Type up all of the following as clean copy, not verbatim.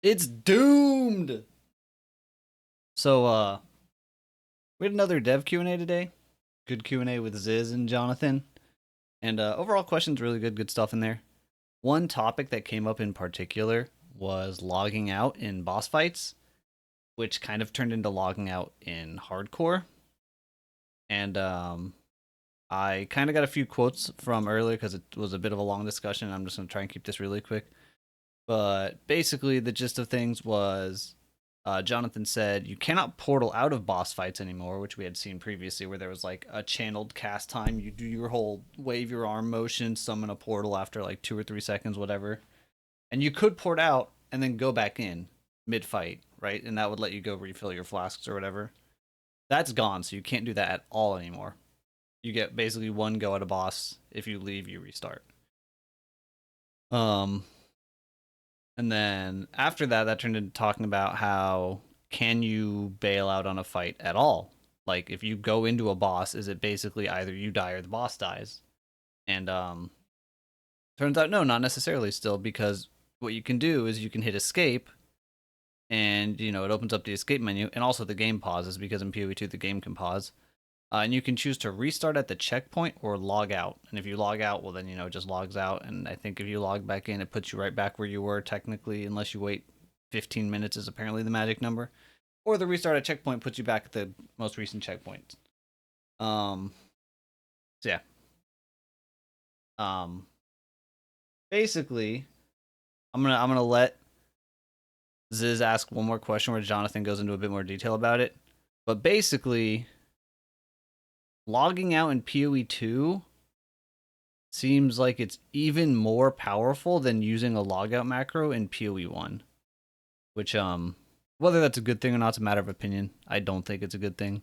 It's doomed. So we had another dev Q&A today. Good Q&A with Ziz and Jonathan. And overall questions really good stuff in there. One topic that came up in particular was logging out in boss fights, which kind of turned into logging out in hardcore. And I kind of got a few quotes from earlier because it was a bit of a long discussion. I'm just going to try and keep this really quick. But basically, the gist of things was Jonathan said you cannot portal out of boss fights anymore, which we had seen previously, where there was like a channeled cast time. You do your whole wave your arm motion, summon a portal after like 2 or 3 seconds, whatever. And you could port out and then go back in mid fight, right? And that would let you go refill your flasks or whatever. That's gone, so you can't do that at all anymore. You get basically one go at a boss. If you leave, you restart. And then after that, that turned into talking about how can you bail out on a fight at all? Like if you go into a boss, is it basically either you die or the boss dies? And turns out no, not necessarily still, because what you can do is you can hit escape and it opens up the escape menu, and also the game pauses because in PoE2 the game can pause. And you can choose to restart at the checkpoint or log out. And if you log out, well, then, it just logs out. And I think if you log back in, it puts you right back where you were, technically, unless you wait 15 minutes is apparently the magic number. Or the restart at checkpoint puts you back at the most recent checkpoint. So yeah. Basically, I'm gonna let Ziz ask one more question where Jonathan goes into a bit more detail about it. But basically, logging out in PoE2 seems like it's even more powerful than using a logout macro in PoE1. Which, whether that's a good thing or not, it's a matter of opinion. I don't think it's a good thing.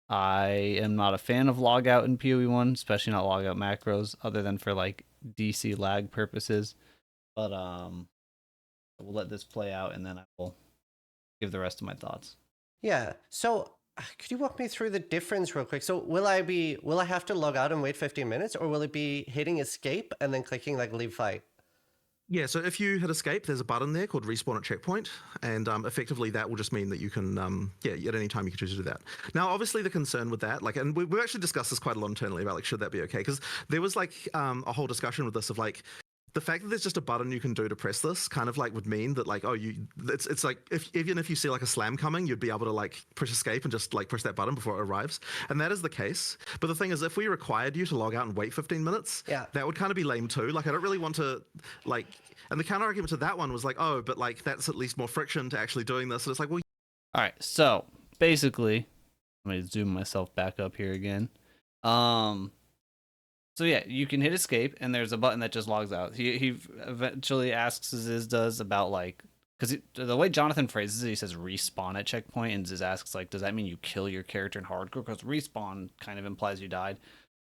I am not a fan of logout in PoE1, especially not logout macros, other than for like DC lag purposes. But we'll let this play out and then I will give the rest of my thoughts. Yeah. So could you walk me through the difference real quick? So will I have to log out and wait 15 minutes, or will it be hitting escape and then clicking like leave fight? Yeah, so if you hit escape, there's a button there called respawn at checkpoint, and effectively that will just mean that you can, at any time you can choose to do that. Now, obviously, the concern with that, and we've actually discussed this quite a lot internally about should that be okay? Because there was a whole discussion with this of the fact that there's just a button you can do to press this kind of would mean that it's like even if you see a slam coming, you'd be able to press escape and just press that button before it arrives, and that is the case. But the thing is, if we required you to log out and wait 15 minutes, that would kind of be lame too. I don't really want to and the counter argument to that one was that's at least more friction to actually doing this. And it's well, all right. So basically, let me zoom myself back up here again. So yeah, you can hit escape, and there's a button that just logs out. He eventually asks Ziz does about because the way Jonathan phrases it, he says respawn at checkpoint, and Ziz asks does that mean you kill your character in hardcore? Because respawn kind of implies you died.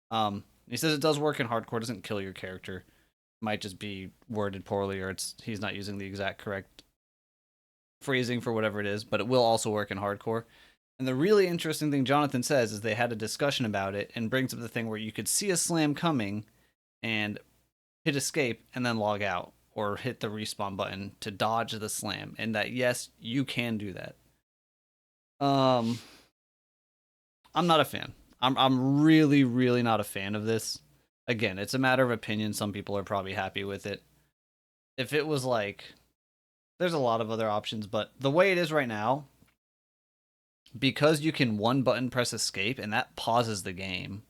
He says it does work in hardcore, doesn't kill your character. Might just be worded poorly, or he's not using the exact correct phrasing for whatever it is, but it will also work in hardcore. And the really interesting thing Jonathan says is they had a discussion about it and brings up the thing where you could see a slam coming and hit escape and then log out or hit the respawn button to dodge the slam. And that, yes, you can do that. I'm not a fan. I'm really, really not a fan of this. Again, it's a matter of opinion. Some people are probably happy with it. If it was there's a lot of other options, but the way it is right now, because you can one button press escape and that pauses the game,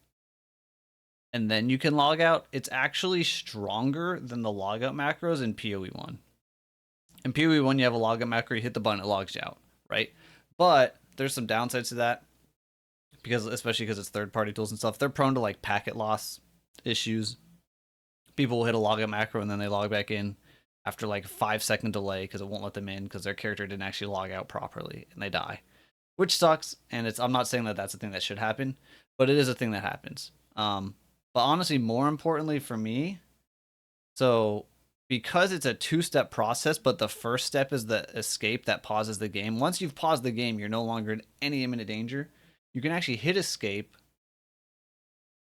and then you can log out, it's actually stronger than the logout macros in PoE1. In PoE1, you have a logout macro, you hit the button, it logs you out, right? But there's some downsides to that, especially because it's third-party tools and stuff. They're prone to packet loss issues. People will hit a logout macro and then they log back in after a 5-second delay because it won't let them in because their character didn't actually log out properly and they die. Which sucks, and I'm not saying that that's a thing that should happen, but it is a thing that happens. But honestly, more importantly for me, so because it's a 2-step process, but the first step is the escape that pauses the game. Once you've paused the game, you're no longer in any imminent danger. You can actually hit escape,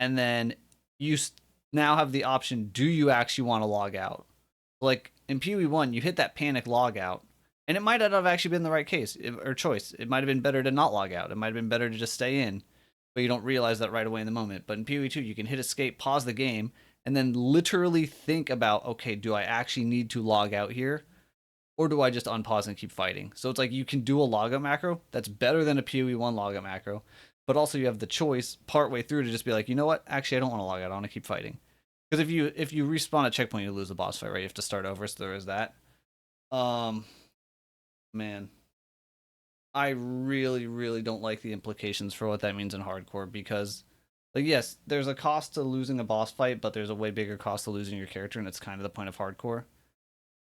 and then you now have the option, do you actually want to log out? In PoE1, you hit that panic log out, And it might not have actually been the right case or choice. It might have been better to not log out. It might have been better to just stay in, but you don't realize that right away in the moment. But in PoE2, you can hit escape, pause the game, and then literally think about, okay, do I actually need to log out here? Or do I just unpause and keep fighting? So it's like you can do a logout macro that's better than a PoE1 logout macro, but also you have the choice partway through to just be like, you know what? Actually, I don't want to log out. I want to keep fighting. Because if you respawn at checkpoint, you lose the boss fight, right? You have to start over, so there is that. Man, I really, really don't like the implications for what that means in hardcore because, like, yes, there's a cost to losing a boss fight, but there's a way bigger cost to losing your character, and it's kind of the point of hardcore.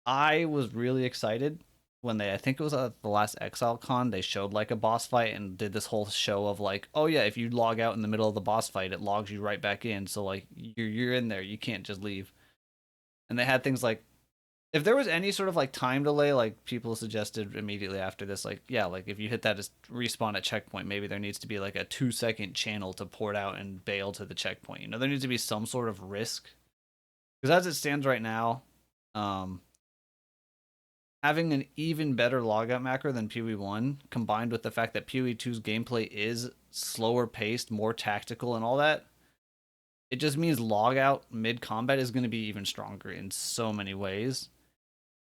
I was really excited when I think it was at the last Exile Con, they showed like a boss fight and did this whole show of like, oh yeah, if you log out in the middle of the boss fight, it logs you right back in. So like you're in there, you can't just leave. And they had things like, if there was any sort of like time delay, like people suggested immediately after this, like, yeah, like if you hit that respawn at checkpoint, maybe there needs to be like a 2-second channel to port out and bail to the checkpoint. You know, there needs to be some sort of risk. Because as it stands right now, having an even better logout macro than PoE1, combined with the fact that PoE2's gameplay is slower paced, more tactical, and all that, it just means logout mid-combat is going to be even stronger in so many ways.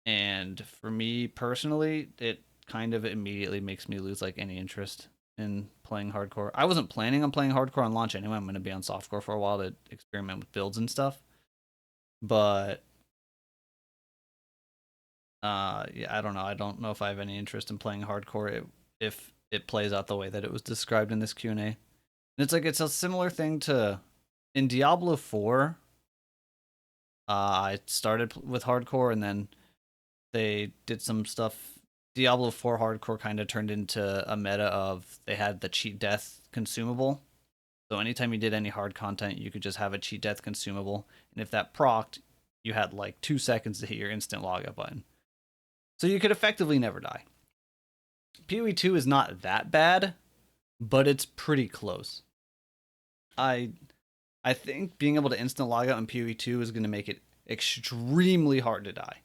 And for me personally, it kind of immediately makes me lose like any interest in playing hardcore. I wasn't planning on playing hardcore on launch anyway. I'm going to be on softcore for a while to experiment with builds and stuff. But yeah, I don't know. I don't know if I have any interest in playing hardcore if it plays out the way that it was described in this Q&A. And it's like it's a similar thing to in Diablo 4. I started with hardcore and then they did some stuff. Diablo 4 hardcore kind of turned into a meta of they had the cheat death consumable. So anytime you did any hard content, you could just have a cheat death consumable. And if that procced, you had like 2 seconds to hit your instant logout button. So you could effectively never die. PoE2 is not that bad, but it's pretty close. I think being able to instant logout in PoE2 is going to make it extremely hard to die.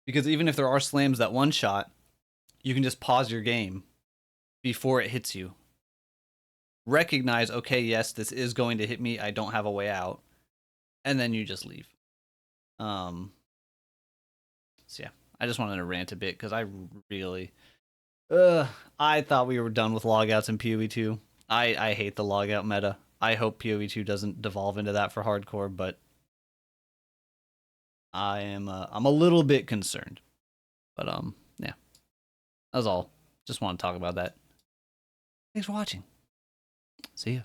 Because even if there are slams that one shot, you can just pause your game before it hits you. Recognize, okay, yes, this is going to hit me. I don't have a way out. And then you just leave. So yeah, I just wanted to rant a bit because I really... I thought we were done with logouts in PoE2. I hate the logout meta. I hope PoE2 doesn't devolve into that for hardcore, but I'm a little bit concerned. But yeah. That was all. Just want to talk about that. Thanks for watching. See ya.